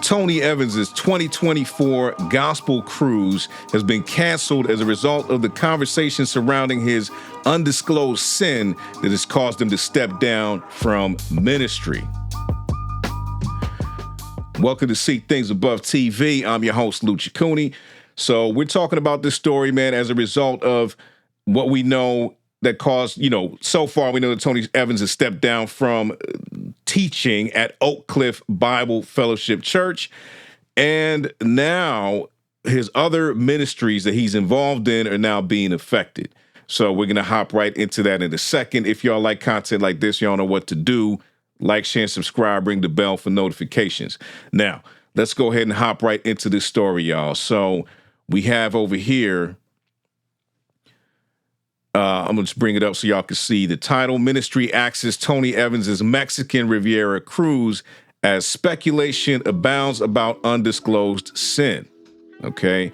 Tony Evans' 2024 gospel cruise has been canceled as a result of the conversation surrounding his undisclosed sin that has caused him to step down from ministry. Welcome to See Things Above TV. I'm your host, Lucha Cooney. So we're talking about this story, man, as a result of what we know that caused, so far we know that Tony Evans has stepped down from teaching at Oak Cliff Bible Fellowship Church. And now his other ministries that he's involved in are now being affected. So we're going to hop right into that in a second. If y'all like content like this, y'all know what to do. Like, share, and subscribe, ring the bell for notifications. Now, let's go ahead and hop right into this story, y'all. So we have over here, I'm going to just bring it up so y'all can see the title. Ministry axes Tony Evans' Mexican Riveira cruise as speculation abounds about undisclosed sin. Okay.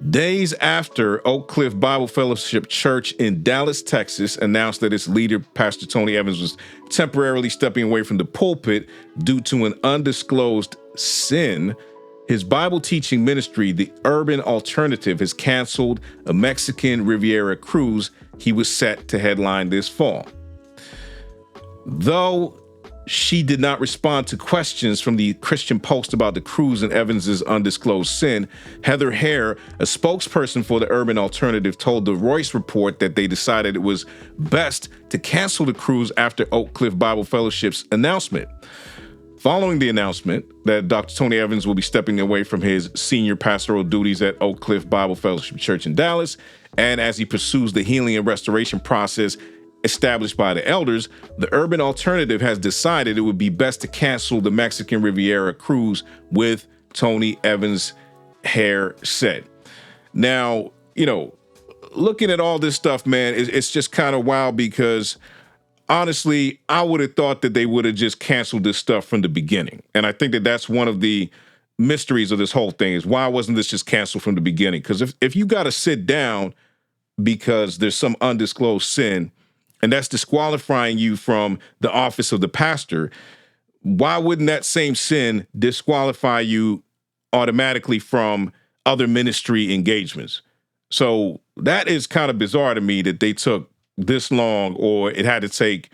Days after Oak Cliff Bible Fellowship Church in Dallas, Texas, announced that its leader, Pastor Tony Evans, was temporarily stepping away from the pulpit due to an undisclosed sin, his Bible teaching ministry, the Urban Alternative, has canceled a Mexican Riviera cruise he was set to headline this fall. Though she did not respond to questions from the Christian Post about the cruise and Evans's undisclosed sin, Heather Hare, a spokesperson for the Urban Alternative, told the Royce Report that they decided it was best to cancel the cruise after Oak Cliff Bible Fellowship's announcement. Following the announcement that Dr. Tony Evans will be stepping away from his senior pastoral duties at Oak Cliff Bible Fellowship Church in Dallas, and as he pursues the healing and restoration process established by the elders, the Urban Alternative has decided it would be best to cancel the Mexican Riviera cruise with Tony Evans, Hare said. Now, looking at all this stuff, man, it's just kind of wild because honestly, I would have thought that they would have just canceled this stuff from the beginning. And I think that that's one of the mysteries of this whole thing is why wasn't this just canceled from the beginning? Because if you got to sit down because there's some undisclosed sin and that's disqualifying you from the office of the pastor, why wouldn't that same sin disqualify you automatically from other ministry engagements? So that is kind of bizarre to me that they took this long, or it had to take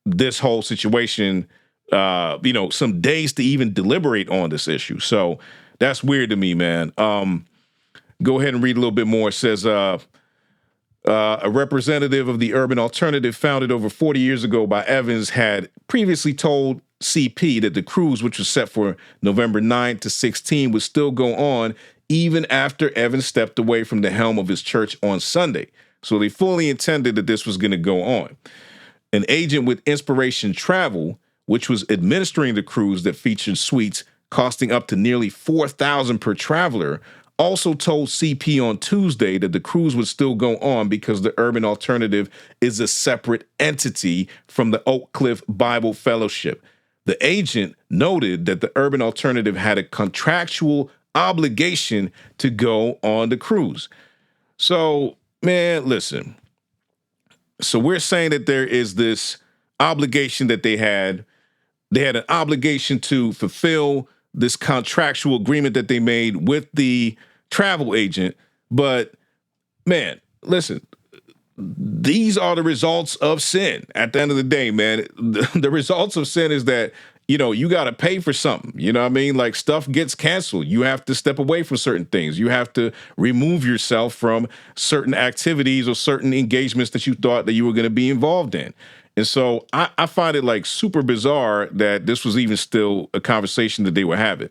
this whole situation, some days to even deliberate on this issue. So that's weird to me, man. Go ahead and read a little bit more. It says, a representative of the Urban Alternative founded over 40 years ago by Evans had previously told CP that the cruise, which was set for November 9 to 16, would still go on even after Evans stepped away from the helm of his church on Sunday. So they fully intended that this was going to go on. An agent with Inspiration Travel, which was administering the cruise that featured suites costing up to nearly $4,000 per traveler, also told CP on Tuesday that the cruise would still go on because the Urban Alternative is a separate entity from the Oak Cliff Bible Fellowship. The agent noted that the Urban Alternative had a contractual obligation to go on the cruise. So, man, listen. So we're saying that there is this obligation that they had. They had an obligation to fulfill this contractual agreement that they made with the travel agent. But, man, listen, these are the results of sin. At the end of the day, man, the results of sin is that, you got to pay for something. You know what I mean? Like, stuff gets canceled. You have to step away from certain things. You have to remove yourself from certain activities or certain engagements that you thought that you were going to be involved in. And so I find it like super bizarre that this was even still a conversation that they were having.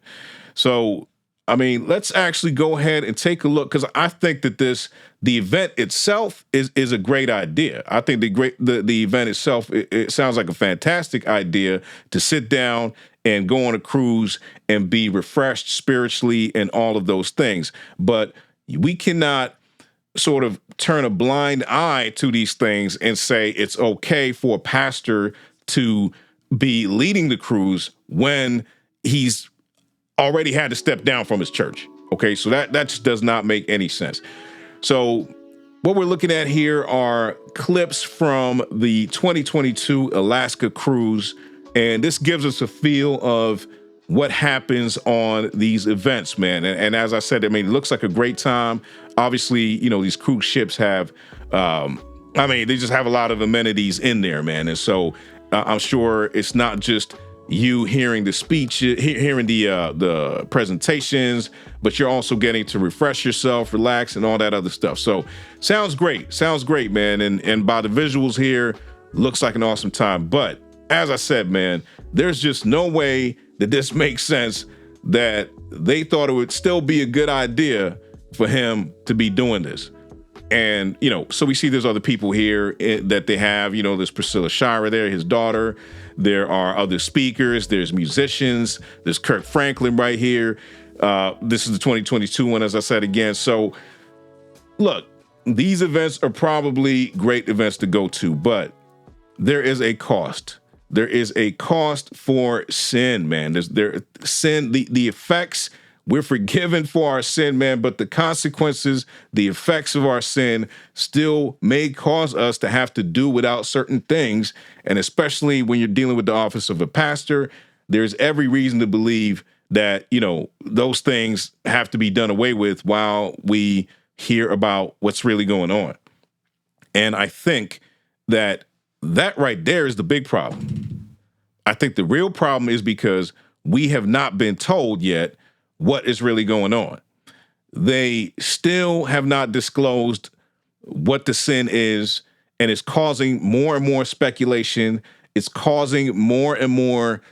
So, I mean, let's actually go ahead and take a look, because I think that the event itself is a great idea. I think the event itself, it sounds like a fantastic idea to sit down and go on a cruise and be refreshed spiritually and all of those things. But we cannot sort of turn a blind eye to these things and say it's okay for a pastor to be leading the cruise when he's already had to step down from his church. Okay, so that just does not make any sense. So what we're looking at here are clips from the 2022 Alaska cruise, and this gives us a feel of what happens on these events, man. And as I said, I mean, it looks like a great time. Obviously, you know, these cruise ships have, they just have a lot of amenities in there, man. And so I'm sure it's not just you hearing the speech, hearing the presentations, but you're also getting to refresh yourself, relax, and all that other stuff. So sounds great, man. And by the visuals here, looks like an awesome time. But as I said, man, there's just no way that this makes sense that they thought it would still be a good idea for him to be doing this. And, you know, so we see there's other people here that they have, you know, there's Priscilla Shira there, his daughter. There are other speakers. There's musicians. There's Kirk Franklin right here. This is the 2022 one, as I said again. So, look, these events are probably great events to go to, but there is a cost. There is a cost for sin, man. Sin, the effects. We're forgiven for our sin, man, but the consequences, the effects of our sin still may cause us to have to do without certain things. And especially when you're dealing with the office of a pastor, there's every reason to believe that, you know, those things have to be done away with while we hear about what's really going on. And I think that right there is the big problem. I think the real problem is because we have not been told yet what is really going on. They still have not disclosed what the sin is, and it's causing more and more speculation. It's causing more and more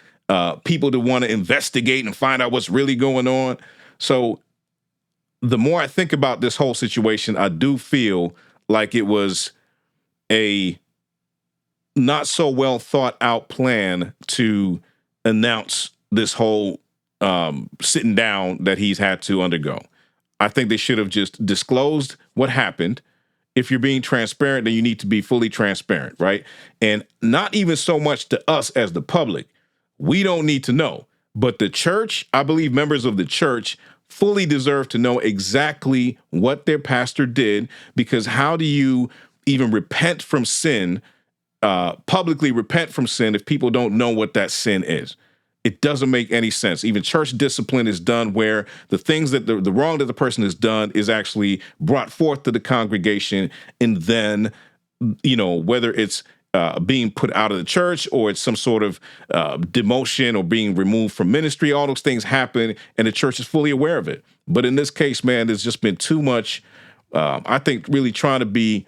people to want to investigate and find out what's really going on. So the more I think about this whole situation, I do feel like it was a not so well thought out plan to announce this whole sitting down that he's had to undergo. I think they should have just disclosed what happened. If you're being transparent, then you need to be fully transparent, right? And not even so much to us as the public. We don't need to know. But the church, I believe members of the church fully deserve to know exactly what their pastor did, because how do you even repent from sin, publicly repent from sin, if people don't know what that sin is? It doesn't make any sense. Even church discipline is done where the things that the wrong that the person has done is actually brought forth to the congregation. And then, you know, whether it's being put out of the church or it's some sort of demotion or being removed from ministry, all those things happen and the church is fully aware of it. But in this case, man, there's just been too much, I think, really trying to be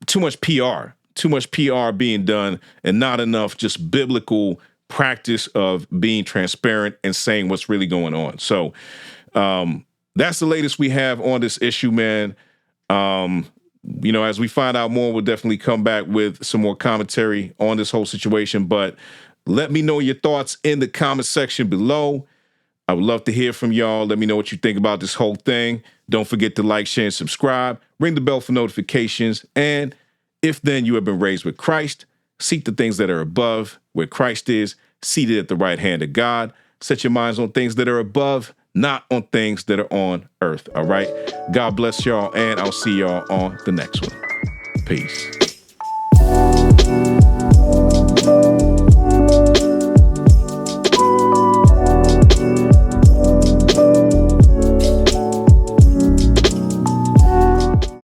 too much PR being done and not enough just biblical practice of being transparent and saying what's really going on. So that's the latest we have on this issue, man. You know, as we find out more, we'll definitely come back with some more commentary on this whole situation. But let me know your thoughts in the comment section below. I would love to hear from y'all. Let me know what you think about this whole thing. Don't forget to like, share, and subscribe. Ring the bell for notifications. And if then you have been raised with Christ, seek the things that are above, where Christ is, seated at the right hand of God. Set your minds on things that are above, not on things that are on earth. All right? God bless y'all, and I'll see y'all on the next one. Peace.